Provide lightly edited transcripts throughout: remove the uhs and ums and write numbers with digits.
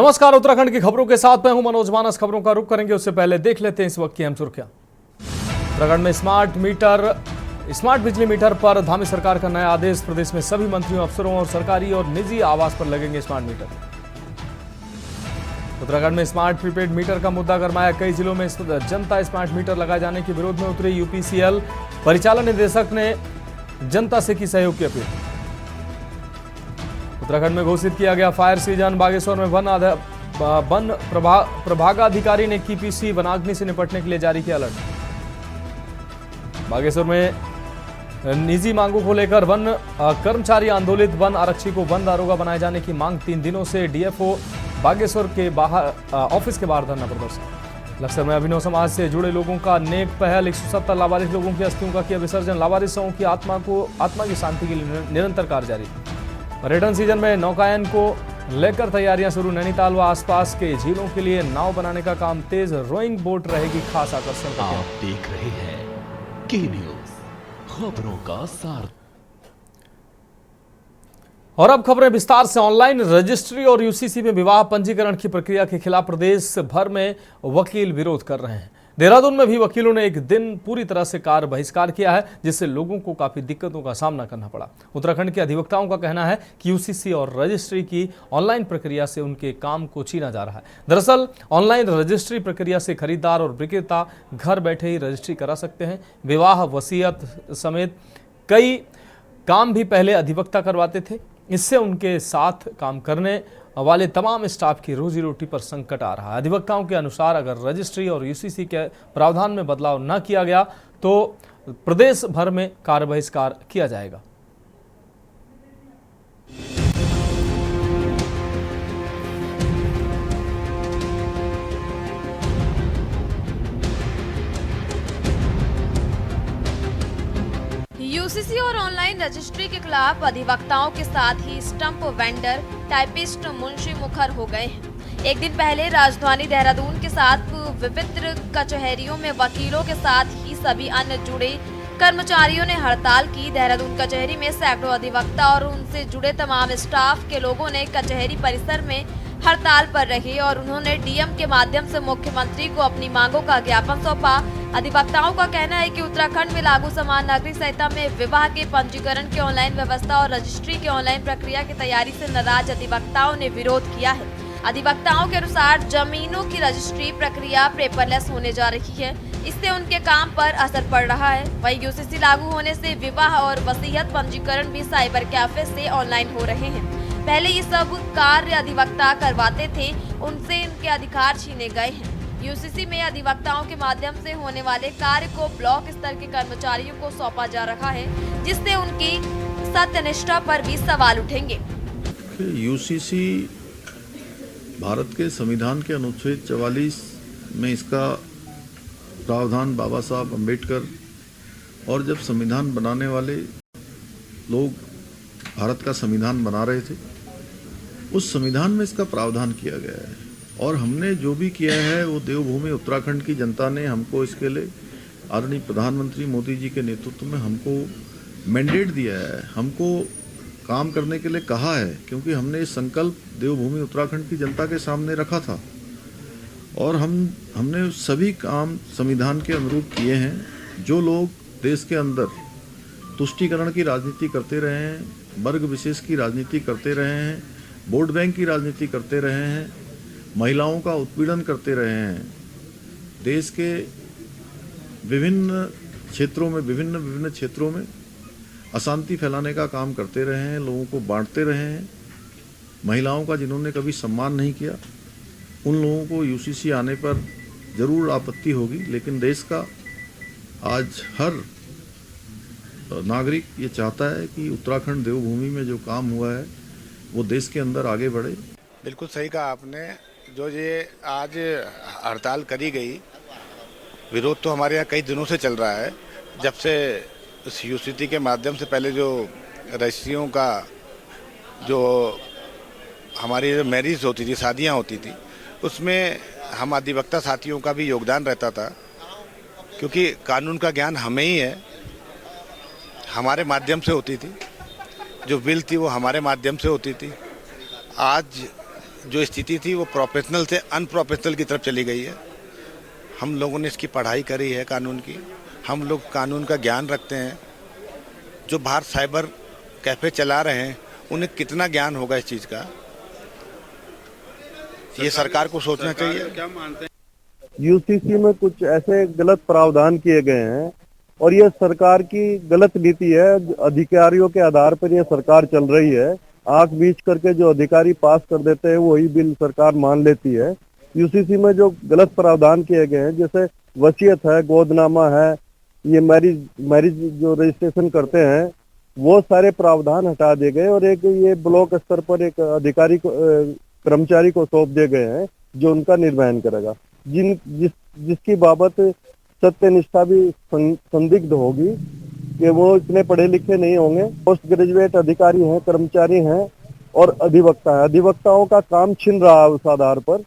नमस्कार, उत्तराखंड की खबरों के साथ मैं हूं मनोज मानस। खबरों का रुख करेंगे उससे पहले देख लेते हैं इस वक्त की अहम सुर्खियां। उत्तराखंड में स्मार्ट बिजली मीटर पर धामी सरकार का नया आदेश। प्रदेश में सभी मंत्रियों, अफसरों और सरकारी और निजी आवास पर लगेंगे स्मार्ट मीटर। उत्तराखंड में स्मार्ट प्रीपेड मीटर का मुद्दा गरमाया। कई जिलों में जनता स्मार्ट मीटर लगाए जाने के विरोध में उतरी। यूपीसीएल परिचालन निदेशक ने जनता से की सहयोग की अपील। उत्तराखंड में घोषित किया गया फायर सीजन। बागेश्वर में वन प्रभागाधिकारी ने की पीसी। वनाग्नि से निपटने के लिए जारी किया अलर्ट। बागेश्वर में निजी मांगों को लेकर वन कर्मचारी आंदोलित। वन आरक्षी को वन दारोगा बनाए जाने की मांग। 3 दिनों से डीएफओ बागेश्वर के बाहर ऑफिस के बाहर धरना प्रदर्शन। लक्सर में अभिनव समाज से जुड़े लोगों का नेक पहल। 170 लावारिस लोगों की अस्थियों का किया विसर्जन। लावारिसों की आत्मा की शांति के लिए निरंतर कार्य जारी। पर्यटन सीजन में नौकायन को लेकर तैयारियां शुरू। नैनीताल व आसपास के झीलों के लिए नाव बनाने का काम तेज। रोइंग बोट रहेगी खास आकर्षण। आप देख रहे हैं के न्यूज, खबरों का सार। और अब खबरें विस्तार से। ऑनलाइन रजिस्ट्री और यूसीसी में विवाह पंजीकरण की प्रक्रिया के खिलाफ प्रदेश भर में वकील विरोध कर रहे हैं। देहरादून में भी वकीलों ने एक दिन पूरी तरह से कार्य बहिष्कार किया है, जिससे लोगों को काफी दिक्कतों का सामना करना पड़ा। उत्तराखंड के अधिवक्ताओं का कहना है कि यूसीसी और रजिस्ट्री की ऑनलाइन प्रक्रिया से उनके काम को छीना जा रहा है। दरअसल ऑनलाइन रजिस्ट्री प्रक्रिया से खरीदार और विक्रेता घर बैठे ही रजिस्ट्री करा सकते हैं। विवाह, वसीयत समेत कई काम भी पहले अधिवक्ता करवाते थे। इससे उनके साथ काम करने वाले तमाम स्टाफ की रोजी रोटी पर संकट आ रहा है। अधिवक्ताओं के अनुसार अगर रजिस्ट्री और यूसीसी के प्रावधान में बदलाव न किया गया तो प्रदेश भर में कार्य बहिष्कार किया जाएगा। यूसीसी और ऑनलाइन रजिस्ट्री के खिलाफ अधिवक्ताओं के साथ ही स्टंप वेंडर, टाइपिस्ट, मुंशी मुखर हो गए हैं। एक दिन पहले राजधानी देहरादून के साथ विभिन्न कचहरियों में वकीलों के साथ ही सभी अन्य जुड़े कर्मचारियों ने हड़ताल की। देहरादून कचहरी में सैकड़ों अधिवक्ता और उनसे जुड़े तमाम स्टाफ के लोगों ने कचहरी परिसर में हड़ताल पर रहे और उन्होंने डीएम के माध्यम से मुख्यमंत्री को अपनी मांगों का ज्ञापन सौंपा। अधिवक्ताओं का कहना है कि उत्तराखंड में लागू समान नागरिक संहिता में विवाह के पंजीकरण की ऑनलाइन व्यवस्था और रजिस्ट्री की ऑनलाइन प्रक्रिया की तैयारी से नाराज अधिवक्ताओं ने विरोध किया है। अधिवक्ताओं के अनुसार जमीनों की रजिस्ट्री प्रक्रिया पेपरलेस होने जा रही है। इससे उनके काम पर असर पड़ रहा है। वहीं यूसीसी लागू होने से विवाह और वसीयत पंजीकरण भी साइबर कैफे से ऑनलाइन हो रहे हैं। पहले ये सब कार्य अधिवक्ता करवाते थे, उनसे इनके अधिकार छीने गए हैं। यूसीसी में अधिवक्ताओं के माध्यम से होने वाले कार्य को ब्लॉक स्तर के कर्मचारियों को सौंपा जा रहा है, जिससे उनकी सत्यनिष्ठा पर भी सवाल उठेंगे। यूसीसी भारत के संविधान के अनुच्छेद 44 में इसका प्रावधान बाबा साहब अम्बेडकर और जब संविधान बनाने वाले लोग भारत का संविधान बना रहे थे, उस संविधान में इसका प्रावधान किया गया है। और हमने जो भी किया है वो देवभूमि उत्तराखंड की जनता ने हमको इसके लिए आदरणीय प्रधानमंत्री मोदी जी के नेतृत्व में हमको मैंडेट दिया है, हमको काम करने के लिए कहा है, क्योंकि हमने इस संकल्प देवभूमि उत्तराखंड की जनता के सामने रखा था और हमने सभी काम संविधान के अनुरूप किए हैं। जो लोग देश के अंदर तुष्टीकरण की राजनीति करते रहे हैं, वर्ग विशेष की राजनीति करते रहे हैं, वोट बैंक की राजनीति करते रहे हैं, महिलाओं का उत्पीड़न करते रहे हैं, देश के विभिन्न क्षेत्रों में अशांति फैलाने का काम करते रहे हैं, लोगों को बांटते रहे हैं, महिलाओं का जिन्होंने कभी सम्मान नहीं किया, उन लोगों को यूसीसी आने पर जरूर आपत्ति होगी। लेकिन देश का आज हर नागरिक ये चाहता है कि उत्तराखंड देवभूमि में जो काम हुआ है वो देश के अंदर आगे बढ़े। बिल्कुल सही कहा आपने। जो ये आज हड़ताल करी गई, विरोध तो हमारे यहाँ कई दिनों से चल रहा है। जब से इस यूसीसी के माध्यम से पहले जो रजिस्ट्रियों का जो हमारी मैरिज होती थी, शादियाँ होती थी, उसमें हम अधिवक्ता साथियों का भी योगदान रहता था, क्योंकि कानून का ज्ञान हमें ही है, हमारे माध्यम से होती थी। जो बिल थी वो हमारे माध्यम से होती थी। आज जो स्थिति थी वो प्रोफेशनल से अनप्रोफेशनल की तरफ चली गई है। हम लोगों ने इसकी पढ़ाई करी है कानून की, हम लोग कानून का ज्ञान रखते हैं। जो बाहर साइबर कैफ़े चला रहे हैं उन्हें कितना ज्ञान होगा इस चीज़ का, ये सरकार को सोचना चाहिए। क्या मानते हैं? यूसीसी में कुछ ऐसे गलत प्रावधान किए गए हैं और यह सरकार की गलत नीति है। अधिकारियों के आधार पर यह सरकार चल रही है। आंख बीच करके जो अधिकारी पास कर देते हैं वही बिल सरकार मान लेती है। यूसीसी में जो गलत प्रावधान किए गए हैं, जैसे वसीयत है, गोदनामा है, ये मैरिज जो रजिस्ट्रेशन करते हैं, वो सारे प्रावधान हटा दिए गए और एक ये ब्लॉक स्तर पर एक अधिकारी को कर्मचारी को सौंप दिए गए हैं जो उनका निर्वहन करेगा, जिसकी बाबत सत्यनिष्ठा भी संदिग्ध होगी कि वो इतने पढ़े लिखे नहीं होंगे। पोस्ट ग्रेजुएट अधिकारी हैं, कर्मचारी हैं और अधिवक्ता है। अधिवक्ताओं का काम छिन रहा है उस आधार पर।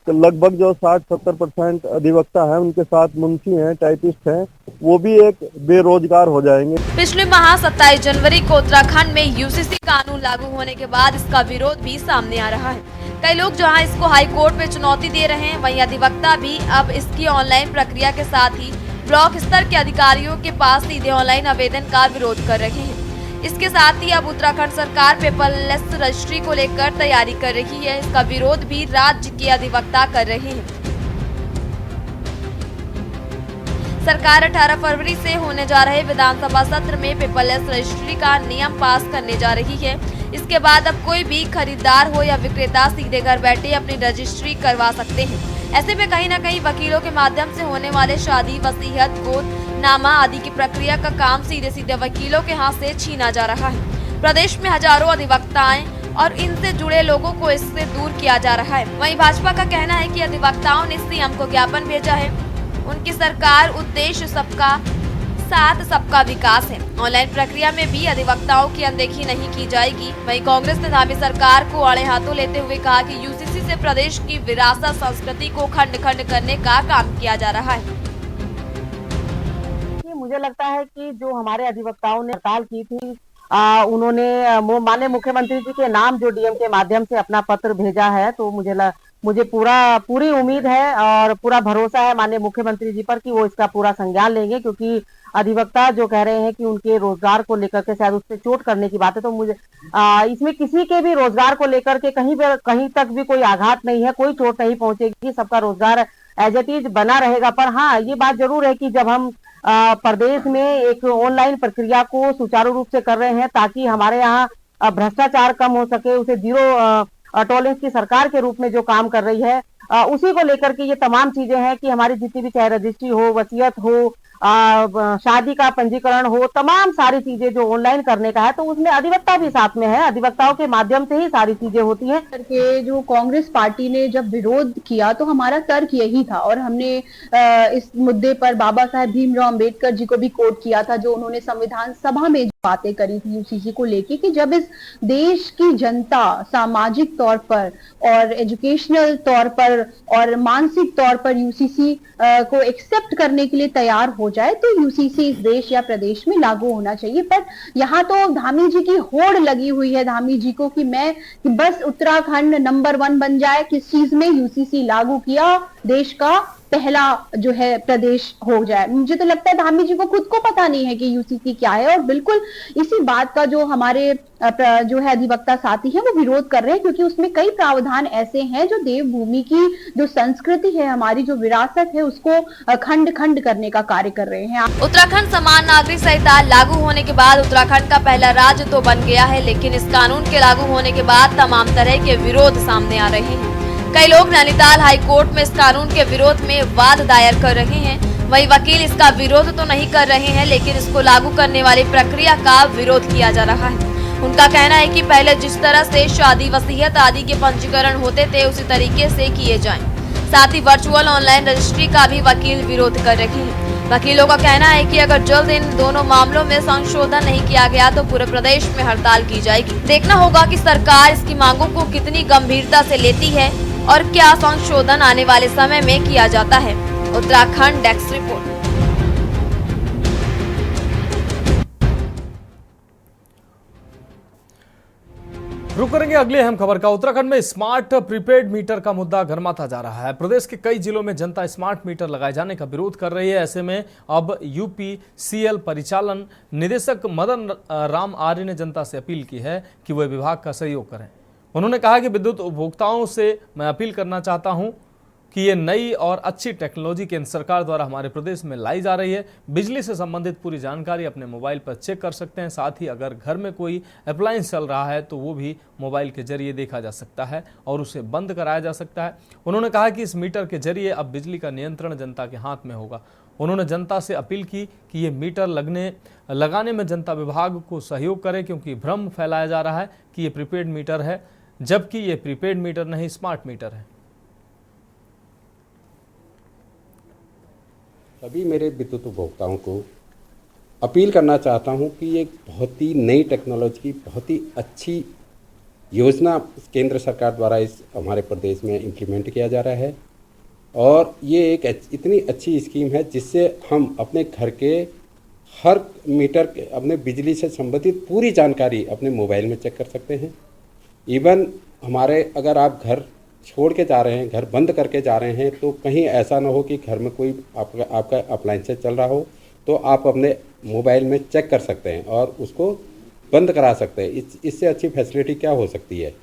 तो लगभग जो 60-70% अधिवक्ता हैं, उनके साथ मुंशी हैं, टाइपिस्ट हैं, वो भी एक बेरोजगार हो जाएंगे। पिछले माह 27 जनवरी को उत्तराखंड में यूसीसी कानून लागू होने के बाद इसका विरोध भी सामने आ रहा है। कई लोग जहां इसको हाई कोर्ट में चुनौती दे रहे हैं, वहीं अधिवक्ता भी अब इसकी ऑनलाइन प्रक्रिया के साथ ही ब्लॉक स्तर के अधिकारियों के पास सीधे ऑनलाइन आवेदन का विरोध कर रहे हैं। इसके साथ ही अब उत्तराखंड सरकार पेपरलेस रजिस्ट्री को लेकर तैयारी कर रही है। इसका विरोध भी राज्य के अधिवक्ता कर रहे हैं। सरकार 18 फरवरी से होने जा रहे विधानसभा सत्र में पेपरलेस रजिस्ट्री का नियम पास करने जा रही है। इसके बाद अब कोई भी खरीदार हो या विक्रेता सीधे घर बैठे अपनी रजिस्ट्री करवा सकते हैं। ऐसे में कहीं न कहीं वकीलों के माध्यम से होने वाले शादी, वसीयत, गोदनामा आदि की प्रक्रिया का काम सीधे सीधे वकीलों के हाथ से छीना जा रहा है। प्रदेश में हजारों अधिवक्ताएं और इनसे जुड़े लोगों को इससे दूर किया जा रहा है। वहीं भाजपा का कहना है कि अधिवक्ताओं ने सीएम को ज्ञापन भेजा है। उनकी सरकार उद्देश्य सबका साथ सबका विकास है। ऑनलाइन प्रक्रिया में भी अधिवक्ताओं की अनदेखी नहीं की जाएगी। वहीं कांग्रेस ने धामी सरकार को आड़े हाथों लेते हुए कहा कि यूसीसी से प्रदेश की विरासत संस्कृति को खंड खंड करने का काम किया जा रहा है। मुझे लगता है कि जो हमारे अधिवक्ताओं ने हड़ताल की थी, उन्होंने माननीय मुख्यमंत्री जी के नाम जो डीएम के माध्यम से अपना पत्र भेजा है, तो मुझे पूरी उम्मीद है और पूरा भरोसा है माननीय मुख्यमंत्री जी पर कि वो इसका पूरा संज्ञान लेंगे, क्योंकि अधिवक्ता जो कह रहे हैं कि उनके रोजगार को लेकर के शायद उससे चोट करने की बात है, तो मुझे इसमें किसी के भी रोजगार को लेकर के कहीं तक भी कोई आघात नहीं है, कोई चोट नहीं पहुंचेगी, सबका रोजगार एज इट इज बना रहेगा। पर हाँ, ये बात जरूर है कि जब हम प्रदेश में एक ऑनलाइन प्रक्रिया को सुचारू रूप से कर रहे हैं ताकि हमारे यहाँ भ्रष्टाचार कम हो सके, उसे जीरो टॉलरेंस की सरकार के रूप में जो काम कर रही है, उसी को लेकर के ये तमाम चीजें हैं कि हमारी जितनी भी चाहे रजिस्ट्री हो, वसीयत हो, शादी का पंजीकरण हो, तमाम सारी चीजें जो ऑनलाइन करने का है, तो उसमें अधिवक्ता भी साथ में है। अधिवक्ताओं के माध्यम से ही सारी चीजें होती हैं। करके जो कांग्रेस पार्टी ने जब विरोध किया तो हमारा तर्क यही था और हमने इस मुद्दे पर बाबा साहेब भीमराव अंबेडकर जी को भी कोट किया था, जो उन्होंने संविधान सभा में बातें करी थी यूसीसी को लेके कि जब इस देश की जनता सामाजिक तौर पर और एजुकेशनल तौर पर और मानसिक तौर पर यूसीसी को एक्सेप्ट करने के लिए तैयार हो जाए तो यूसीसी इस देश या प्रदेश में लागू होना चाहिए। पर यहाँ तो धामी जी की होड़ लगी हुई है धामी जी को कि बस उत्तराखंड नंबर 1 बन जाए, किस चीज में यूसीसी लागू किया, देश का पहला जो है प्रदेश हो जाए। मुझे तो लगता है धामी जी को खुद को पता नहीं है कि यूसीसी क्या है और बिल्कुल इसी बात का जो हमारे जो है अधिवक्ता साथी है वो विरोध कर रहे हैं, क्योंकि उसमें कई प्रावधान ऐसे हैं जो देवभूमि की जो संस्कृति है, हमारी जो विरासत है, उसको खंड खंड करने का कार्य कर रहे हैं। उत्तराखंड समान नागरिक संहिता लागू होने के बाद उत्तराखंड का पहला राज्य तो बन गया है, लेकिन इस कानून के लागू होने के बाद तमाम तरह के विरोध सामने आ रहे हैं। कई लोग नैनीताल हाई कोर्ट में इस कानून के विरोध में वाद दायर कर रहे हैं। वहीं वकील इसका विरोध तो नहीं कर रहे हैं, लेकिन इसको लागू करने वाली प्रक्रिया का विरोध किया जा रहा है। उनका कहना है कि पहले जिस तरह से शादी, वसीयत आदि के पंजीकरण होते थे उसी तरीके से किए जाएं। साथ ही वर्चुअल ऑनलाइन रजिस्ट्री का भी वकील विरोध कर रहे हैं। वकीलों का कहना है कि अगर जल्द इन दोनों मामलों में संशोधन नहीं किया गया तो पूरे प्रदेश में हड़ताल की जाएगी। देखना होगा कि सरकार इसकी मांगों को कितनी गंभीरता से लेती है और क्या संशोधन आने वाले समय में किया जाता है। Uttarakhand desk report. रुक करेंगे अगली अहम खबर का। उत्तराखंड में स्मार्ट प्रीपेड मीटर का मुद्दा गरमाता जा रहा है। प्रदेश के कई जिलों में जनता स्मार्ट मीटर लगाए जाने का विरोध कर रही है। ऐसे में अब यूपीसीएल परिचालन निदेशक मदन राम आर्य ने जनता से अपील की है कि वे विभाग का सहयोग करें। उन्होंने कहा कि विद्युत उपभोक्ताओं से मैं अपील करना चाहता हूं कि ये नई और अच्छी टेक्नोलॉजी केंद्र सरकार द्वारा हमारे प्रदेश में लाई जा रही है। बिजली से संबंधित पूरी जानकारी अपने मोबाइल पर चेक कर सकते हैं। साथ ही अगर घर में कोई अप्लायंस चल रहा है तो वो भी मोबाइल के जरिए देखा जा सकता है और उसे बंद कराया जा सकता है। उन्होंने कहा कि इस मीटर के जरिए अब बिजली का नियंत्रण जनता के हाथ में होगा। उन्होंने जनता से अपील की कि ये मीटर लगाने में जनता विभाग को सहयोग करे, क्योंकि भ्रम फैलाया जा रहा है कि ये प्रीपेड मीटर है, जबकि ये प्रीपेड मीटर नहीं स्मार्ट मीटर है। सभी मेरे विद्युत उपभोक्ताओं को अपील करना चाहता हूं कि ये बहुत ही नई टेक्नोलॉजी की बहुत ही अच्छी योजना केंद्र सरकार द्वारा इस हमारे प्रदेश में इम्प्लीमेंट किया जा रहा है और ये एक इतनी अच्छी स्कीम है जिससे हम अपने घर के हर मीटर अपने बिजली से संबंधित पूरी जानकारी अपने मोबाइल में चेक कर सकते हैं। इवन हमारे अगर आप घर छोड़ के जा रहे हैं, घर बंद करके जा रहे हैं, तो कहीं ऐसा ना हो कि घर में कोई आपका अप्लायंसेस चल रहा हो तो आप अपने मोबाइल में चेक कर सकते हैं और उसको बंद करा सकते हैं। इससे अच्छी फैसिलिटी क्या हो सकती है।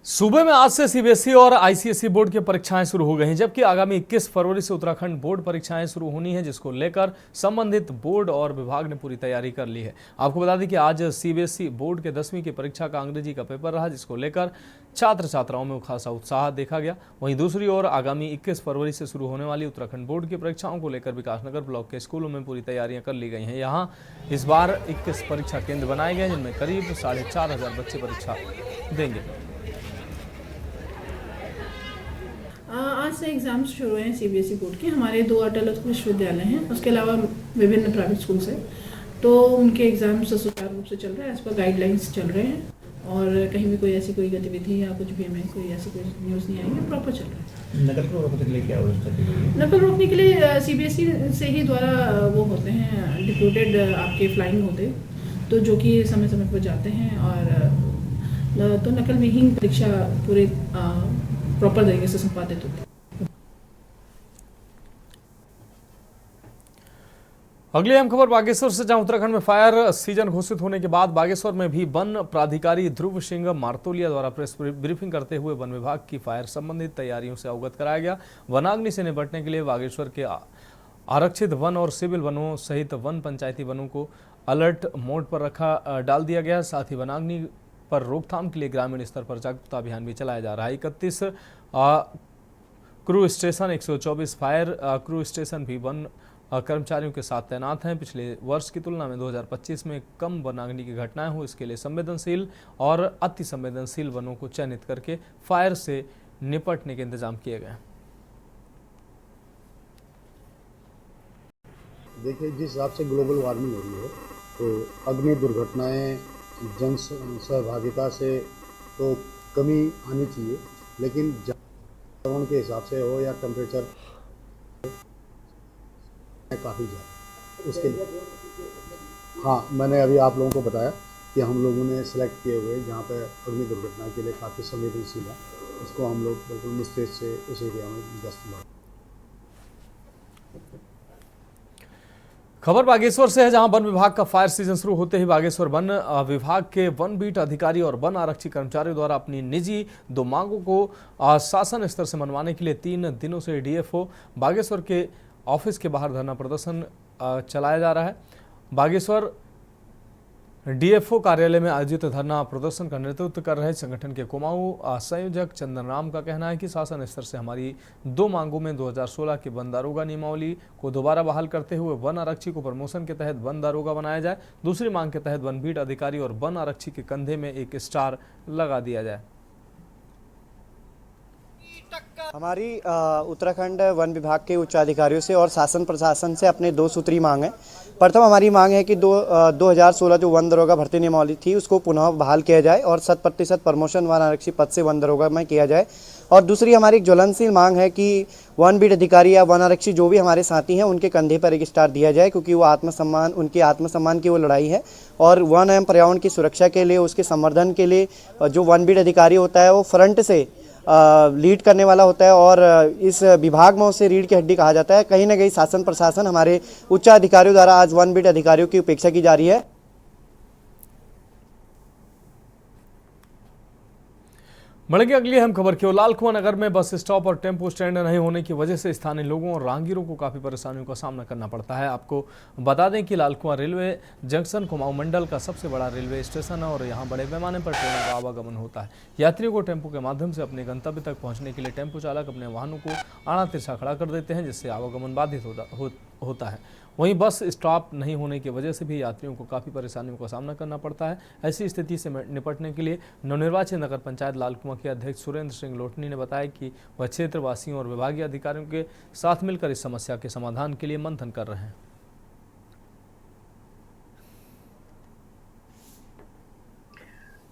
सूबे में आज से सीबीएसई और आईसीएसई बोर्ड की परीक्षाएं शुरू हो गई हैं, जबकि आगामी 21 फरवरी से उत्तराखंड बोर्ड परीक्षाएं शुरू होनी है, जिसको लेकर संबंधित बोर्ड और विभाग ने पूरी तैयारी कर ली है। आपको बता दें कि आज सीबीएसई बोर्ड के 10वीं की परीक्षा का अंग्रेजी का पेपर रहा, जिसको लेकर छात्र छात्राओं में खासा उत्साह देखा गया। वहीं दूसरी ओर आगामी 21 फरवरी से शुरू होने वाली उत्तराखंड बोर्ड की परीक्षाओं को लेकर विकासनगर ब्लॉक के स्कूलों में पूरी तैयारियां कर ली गई हैं। यहाँ इस बार 21 परीक्षा केंद्र बनाए गए, जिनमें करीब 4500 बच्चे परीक्षा देंगे। आज से एग्ज़ाम्स शुरू हैं सीबीएसई बोर्ड के। हमारे 2 अटल विश्वविद्यालय हैं, उसके अलावा विभिन्न प्राइवेट स्कूल्स हैं, तो उनके एग्ज़ाम्स सुचारू रूप से चल रहे हैं, एज पर गाइडलाइंस चल रहे हैं और कहीं भी कोई ऐसी कोई गतिविधि या कुछ भी हमें कोई ऐसी कोई न्यूज़ नहीं आई है, प्रॉपर चल रहा है। नकल को रोकने के लिए क्या व्यवस्था? नकल रोकने के लिए सीबीएसई से ही द्वारा वो होते हैं डिप्यूटेड आपके फ्लाइंग होते, तो जो कि समय समय पर जाते हैं और तो नकल विहीन परीक्षा पूरे प्रॉपर तरीके से संपादित होती है। अगली अहम खबर बागेश्वर से, जहां उत्तराखंड में फायर सीजन घोषित होने के बाद बागेश्वर में भी वन प्राधिकारी ध्रुव सिंह मारतोलिया द्वारा प्रेस ब्रीफिंग करते हुए वन विभाग की फायर संबंधित तैयारियों से अवगत कराया गया। वनाग्नि से निपटने के लिए बागेश्वर के आरक्षित वन और सिविल वनों सहित वन पंचायती वनों को अलर्ट मोड पर डाल दिया गया। साथ ही वनाग्नि पर रोकथाम के लिए ग्रामीण स्तर पर जागरूकता अभियान भी चलाया जा रहा है। 31 crew station, 124 fire crew station भी वन कर्मचारियों के साथ तैनात हैं। पिछले वर्ष की तुलना में 2025 में कम वनाग्नि की घटनाएं हो, इसके लिए संवेदनशील और अति संवेदनशील वनों को चयनित करके फायर से निपटने के इंतजाम किए गए। देखिए, जिस हिसाब से ग्लोबल वार्मिंग हो रही है तो अग्नि दुर्घटनाएं जन सहभागिता से तो कमी आनी चाहिए, लेकिन वातावरण के हिसाब से हो या टेम्परेचर काफ़ी ज़्यादा उसके लिए हाँ, मैंने अभी आप लोगों को बताया कि हम लोगों ने सेलेक्ट किए हुए जहाँ पे अग्नि दुर्घटना के लिए काफ़ी संवेदनशील है, उसको हम लोग बिल्कुल निश्चित से उस एरिया में गश्त लगा। खबर बागेश्वर से है, जहां वन विभाग का फायर सीजन शुरू होते ही बागेश्वर वन विभाग के वन बीट अधिकारी और वन आरक्षी कर्मचारियों द्वारा अपनी निजी 2 मांगों को शासन स्तर से मनवाने के लिए 3 दिनों से डीएफओ बागेश्वर के ऑफिस के बाहर धरना प्रदर्शन चलाया जा रहा है। बागेश्वर डीएफओ कार्यालय में आयोजित धरना प्रदर्शन का नेतृत्व कर रहे संगठन के कुमाऊं संयोजक चंदन राम का कहना है कि शासन स्तर से हमारी 2 मांगों में 2016 के वन दारोगा नियमावली को दोबारा बहाल करते हुए वन आरक्षी को प्रमोशन के तहत वन दारोगा बनाया जाए। दूसरी मांग के तहत वन बीट अधिकारी और वन आरक्षी के कंधे में एक स्टार लगा दिया जाए। हमारी उत्तराखंड वन विभाग के उच्च अधिकारियों से और शासन प्रशासन से अपने 2 सूत्री मांग है। प्रथम हमारी मांग है कि 2016 जो वन दरोगा भर्ती नियमावली थी उसको पुनः बहाल किया जाए और 100% प्रमोशन वन आरक्षी पद से वन दरोगा में किया जाए। और दूसरी हमारी एक ज्वलनशील मांग है कि वन बीट अधिकारी या वन आरक्षी जो भी हमारे साथी हैं उनके कंधे पर एक स्टार दिया जाए, क्योंकि वो आत्मसम्मान, उनके आत्मसम्मान की वो लड़ाई है। और वन एवं पर्यावरण की सुरक्षा के लिए, उसके संवर्धन के लिए जो वन बीट अधिकारी होता है वो फ्रंट से लीड करने वाला होता है और इस विभाग में उसे रीढ़ की हड्डी कहा जाता है। कहीं ना कहीं शासन प्रशासन हमारे उच्च अधिकारियों द्वारा आज वन बीट अधिकारियों की उपेक्षा की जा रही है। बढ़ेंगे अगली अहम खबर की ओर। लाल कुआं नगर में बस स्टॉप और टेम्पो स्टैंड नहीं होने की वजह से स्थानीय लोगों और राहगीरों को काफी परेशानियों का सामना करना पड़ता है। आपको बता दें कि लाल कुआं रेलवे जंक्शन कुमाऊं मंडल का सबसे बड़ा रेलवे स्टेशन है और यहां बड़े पैमाने पर ट्रेनों का आवागमन होता है। यात्रियों को टेम्पो के माध्यम से अपने गंतव्य तक पहुंचने के लिए टेम्पो चालक अपने वाहनों को आड़ा तिरछा खड़ा कर देते हैं, जिससे आवागमन बाधित होता है। वहीं बस स्टॉप नहीं होने की वजह से भी यात्रियों को काफ़ी परेशानियों का सामना करना पड़ता है। ऐसी स्थिति से निपटने के लिए नवनिर्वाचित नगर पंचायत लाल कुआं के अध्यक्ष सुरेंद्र सिंह लोटनी ने बताया कि वह क्षेत्रवासियों और विभागीय अधिकारियों के साथ मिलकर इस समस्या के समाधान के लिए मंथन कर रहे हैं।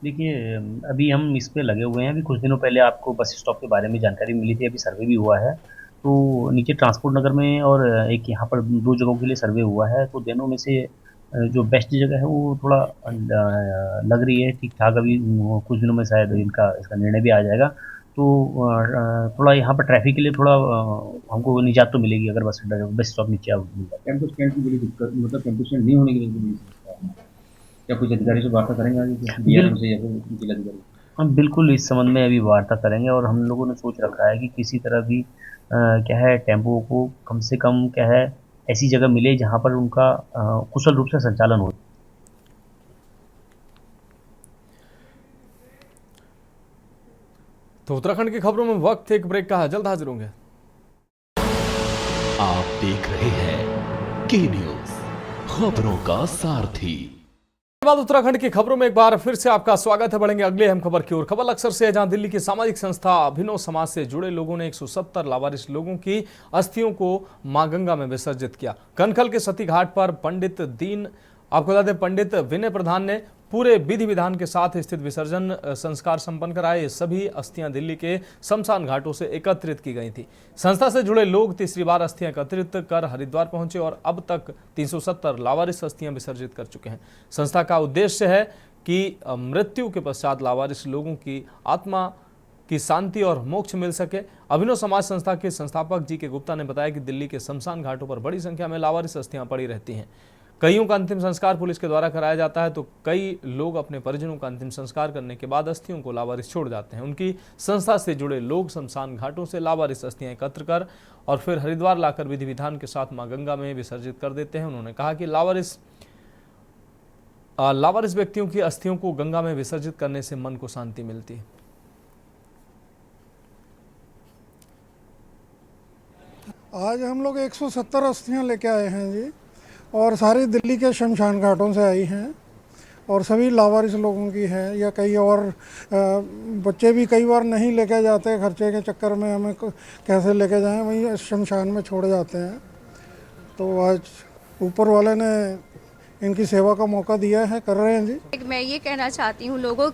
देखिए, अभी हम इस पे लगे हुए हैं। अभी कुछ दिनों पहले आपको बस स्टॉप के बारे में जानकारी मिली थी, अभी सर्वे भी हुआ है। तो नीचे ट्रांसपोर्ट नगर में और एक यहाँ पर 2 जगहों के लिए सर्वे हुआ है। तो दोनों में से जो बेस्ट जगह है वो थोड़ा लग रही है ठीक ठाक। अभी कुछ दिनों में शायद इसका निर्णय भी आ जाएगा। तो थोड़ा यहाँ पर ट्रैफिक के लिए थोड़ा हमको निजात तो मिलेगी अगर बस स्टॉप नीचे मिल जाए। टेम्पो स्टैंड की बड़ी दिक्कत, मतलब टेम्पो स्टैंड नहीं होने की वजह से क्या कुछ अधिकारी से वार्ता करेंगे आगे से या फिर जिलाधिकारी? हम बिल्कुल इस संबंध में अभी वार्ता करेंगे और हम लोगों ने सोच रखा है कि किसी तरह भी क्या है टेम्पो को कम से कम क्या है ऐसी जगह मिले जहां पर उनका कुशल रूप से संचालन हो। तो उत्तराखंड की खबरों में वक्त एक ब्रेक का है, जल्द हाजिर होंगे। आप देख रहे हैं के न्यूज, खबरों का सारथी। बाद उत्तराखंड की खबरों में एक बार फिर से आपका स्वागत है। बढ़ेंगे अगले अहम खबर की ओर। खबर अक्सर से है, जहां दिल्ली की सामाजिक संस्था अभिनव समाज से जुड़े लोगों ने 170 लावारिस लोगों की अस्थियों को मां गंगा में विसर्जित किया। कनखल के सती घाट पर पंडित विनय प्रधान ने पूरे विधि विधान के साथ स्थित विसर्जन संस्कार संपन्न कराए। ये सभी अस्थियां दिल्ली के शमशान घाटों से एकत्रित की गई थी। संस्था से जुड़े लोग तीसरी बार अस्थियां एकत्रित कर हरिद्वार पहुंचे और अब तक 370 लावारिस अस्थियां विसर्जित कर चुके हैं। संस्था का उद्देश्य है कि मृत्यु के पश्चात लावारिस लोगों की आत्मा की शांति और मोक्ष मिल सके। अभिनव समाज संस्था के संस्थापक जी.के. गुप्ता ने बताया कि दिल्ली के शमशान घाटों पर बड़ी संख्या में लावारिस अस्थियां पड़ी रहती हैं। कईयों का अंतिम संस्कार पुलिस के द्वारा कराया जाता है, तो कई लोग अपने परिजनों का अंतिम संस्कार करने के बाद अस्थियों को लावारिस छोड़ जाते हैं। उनकी संस्था से जुड़े लोग शमशान घाटों से लावारिस अस्थियां एकत्र कर और फिर हरिद्वार लाकर विधि विधान के साथ मां गंगा में विसर्जित कर देते हैं। उन्होंने कहा कि लावारिस व्यक्तियों की अस्थियों को गंगा में विसर्जित करने से मन को शांति मिलती है। आज हम लोग 170 अस्थियां लेके आए हैं जी, और सारी दिल्ली के शमशान घाटों से आई हैं और सभी लावारिस लोगों की है। या कई और बच्चे भी कई बार नहीं लेके जाते, खर्चे के चक्कर में हमें कैसे लेके जाएं, वहीं शमशान में छोड़ जाते हैं। तो आज ऊपर वाले ने इनकी सेवा का मौका दिया है, कर रहे हैं जी। मैं ये कहना चाहती हूँ लोगों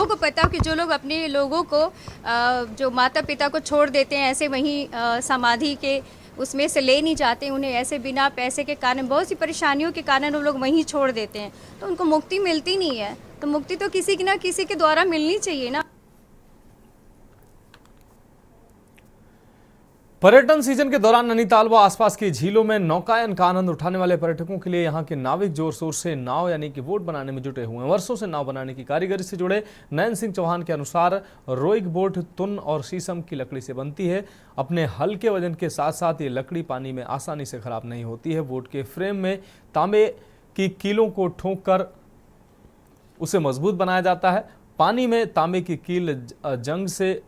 को पता हो कि जो लोग अपने लोगों को जो माता पिता को छोड़ देते हैं ऐसे वहीं समाधि के उसमें से ले नहीं जाते, उन्हें ऐसे बिना पैसे के कारण बहुत सी परेशानियों के कारण वो लोग वहीं छोड़ देते हैं, तो उनको मुक्ति मिलती नहीं है। तो मुक्ति तो किसी की ना किसी के द्वारा मिलनी चाहिए ना। पर्यटन सीजन के दौरान नैनीताल व आसपास की झीलों में नौकायन का आनंद उठाने वाले पर्यटकों के लिए यहां के नाविक जोर शोर से नाव यानी कि बोट बनाने में जुटे हुए हैं। वर्षों से नाव बनाने की कारीगरी से जुड़े नयन सिंह चौहान के अनुसार रोइक बोट तुन और शीशम की लकड़ी से बनती है। अपने हल्के वजन के साथ साथ ये लकड़ी पानी में आसानी से खराब नहीं होती है। बोट के फ्रेम में तांबे की कीलों को ठोंक कर उसे मजबूत बनाया जाता है। पानी में तांबे की कील जंग से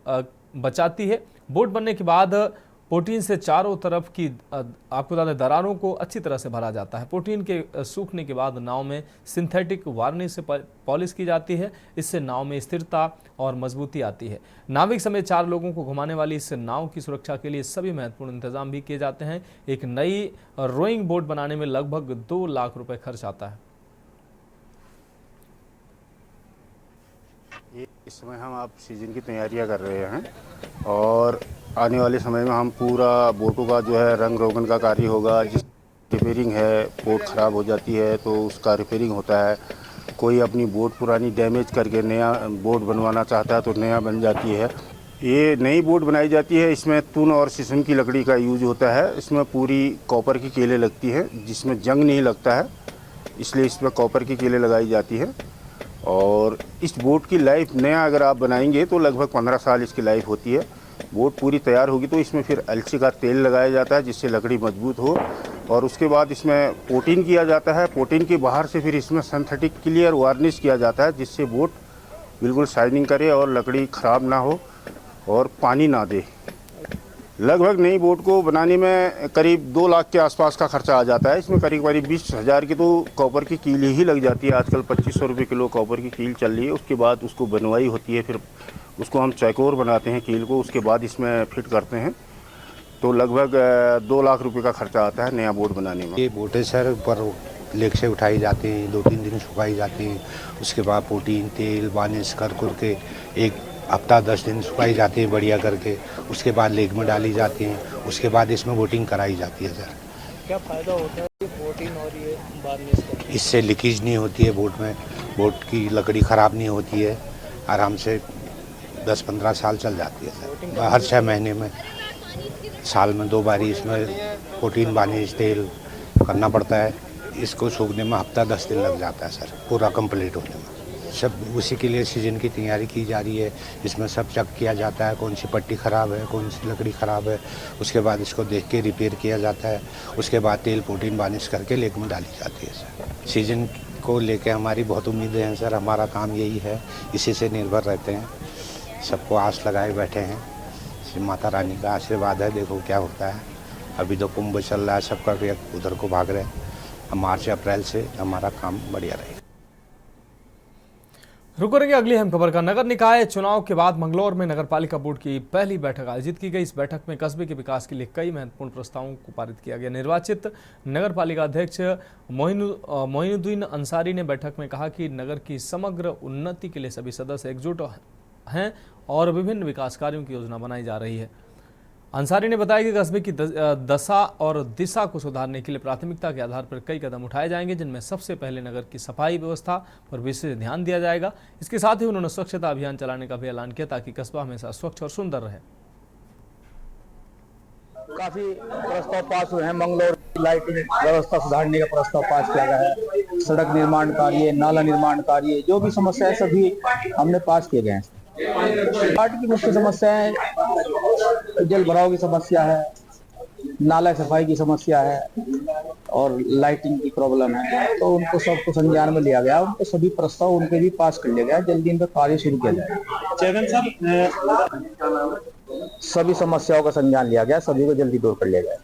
बचाती है। बोट बनने के बाद पोटीन से चारों तरफ की आपको बता दें दरारों को अच्छी तरह से भरा जाता है। पोटीन के सूखने के बाद नाव में सिंथेटिक वार्निश से पॉलिश की जाती है। इससे नाव में स्थिरता और मजबूती आती है। नाविक समेत 4 लोगों को घुमाने वाली इस नाव की सुरक्षा के लिए सभी महत्वपूर्ण इंतजाम भी किए जाते हैं। एक नई रोइंग बोट बनाने में लगभग 2 लाख रुपए खर्च आता है। इस समय हम आप सीजन की तैयारियां कर रहे हैं। और आने वाले समय में हम पूरा बोटों का जो है रंग रोगन का कार्य होगा। जिस रिपेयरिंग है, बोट ख़राब हो जाती है तो उसका रिपेयरिंग होता है। कोई अपनी बोट पुरानी डैमेज करके नया बोट बनवाना चाहता है तो नया बन जाती है। ये नई बोट बनाई जाती है, इसमें तून और शीशम की लकड़ी का यूज होता है। इसमें पूरी कॉपर की कीलें लगती हैं जिसमें जंग नहीं लगता है, इसलिए इसमें कॉपर की कीलें लगाई जाती हैं। और इस बोट की लाइफ नया अगर आप बनाएंगे तो लगभग 15 साल इसकी लाइफ होती है। बोट पूरी तैयार होगी तो इसमें फिर अलसी का तेल लगाया जाता है जिससे लकड़ी मजबूत हो, और उसके बाद इसमें पोटीन किया जाता है। पोटीन के बाहर से फिर इसमें सिंथेटिक क्लियर वार्निश किया जाता है जिससे बोट बिल्कुल शाइनिंग करे और लकड़ी ख़राब ना हो और पानी ना दे। लगभग नई बोट को बनाने में करीब 2 लाख के आसपास का खर्चा आ जाता है। इसमें करीब 20,000 की तो कॉपर की कील ही लग जाती है। आजकल 2500 रुपये किलो कॉपर की कील चल रही है। उसके बाद उसको बनवाई होती है, फिर उसको हम चौकोर बनाते हैं कील को, उसके बाद इसमें फिट करते हैं। तो लगभग 2 लाख रुपए का खर्चा आता है नया बोट बनाने में। ये बोटें सर पर लेक से उठाई जाती हैं, 2-3 दिन सुखाई जाती हैं। उसके बाद पोटीन तेल वार्निश कर के एक हफ्ता 10 दिन सुखाई जाती है बढ़िया करके। उसके बाद लेक में डाली जाती हैं। उसके बाद इसमें बोटिंग कराई जाती है। सर क्या फ़ायदा होता है बोटिंग और ये वार्निश का? इससे लीकेज नहीं होती है बोट में, बोट की लकड़ी ख़राब नहीं होती है, आराम से 10-15 साल चल जाती है। सर हर 6 महीने में, साल में 2 बारी इसमें पोटीन वार्निश तेल करना पड़ता है। इसको सूखने में हफ्ता 10 दिन लग जाता है सर, पूरा कंप्लीट होने में। सब उसी के लिए सीजन की तैयारी की जा रही है। इसमें सब चेक किया जाता है, कौन सी पट्टी ख़राब है, कौन सी लकड़ी ख़राब है। उसके बाद इसको देख के रिपेयर किया जाता है। उसके बाद तेल पोटीन वार्निश करके लेक में डाली जाती है। सर सीजन को लेके हमारी बहुत उम्मीदें हैं सर, हमारा काम यही है, इसी से निर्भर रहते हैं। सबको आस लगाए बैठे हैं, माता रानी का आशीर्वाद है, देखो क्या होता है। अभी तो कुंभ चल रहा है, सबका उधर को भाग रहे हैं। मार्च अप्रैल से हमारा काम बढ़िया रहेगा। रुक करेंगे अगली अहम खबर का। नगर निकाय चुनाव के बाद मंगलौर में नगर पालिका बोर्ड की पहली बैठक आयोजित की गई। इस बैठक में कस्बे के विकास के लिए कई महत्वपूर्ण प्रस्तावों को पारित किया गया। निर्वाचित नगर पालिका अध्यक्ष मोइनुद्दीन अंसारी ने बैठक में कहा कि नगर की समग्र उन्नति के लिए सभी सदस्य एकजुट हैं और विभिन्न विकास कार्यों की योजना बनाई जा रही है। अंसारी ने बताया कि कस्बे की दशा और दिशा को सुधारने के लिए प्राथमिकता के आधार पर कई कदम उठाए जाएंगे, जिनमें सबसे पहले नगर की सफाई व्यवस्था पर विशेष ध्यान दिया जाएगा। इसके साथ ही उन्होंने स्वच्छता अभियान चलाने का भी ऐलान किया ताकि कस्बा हमेशा स्वच्छ और सुंदर रहे। काफी प्रस्ताव पास हुए हैं। मंगलौर की लाइटिंग व्यवस्था सुधारने का प्रस्ताव पास किया गया है। सड़क निर्माण कार्य, नाला निर्माण कार्य, जो भी समस्या है सभी हमने पास किए गए हैं। पार्टी की मुख्य समस्याएं जल भराव की समस्या है, नाला सफाई की समस्या है और लाइटिंग की प्रॉब्लम है। तो उनको सबको संज्ञान में लिया गया, उनको सभी प्रस्ताव उनके भी पास कर लिया गया। जल्दी इन पर कार्य शुरू किया जाएगा। चेयरमैन साहब, सभी समस्याओं का संज्ञान लिया गया, सभी को जल्दी दूर कर लिया जाए।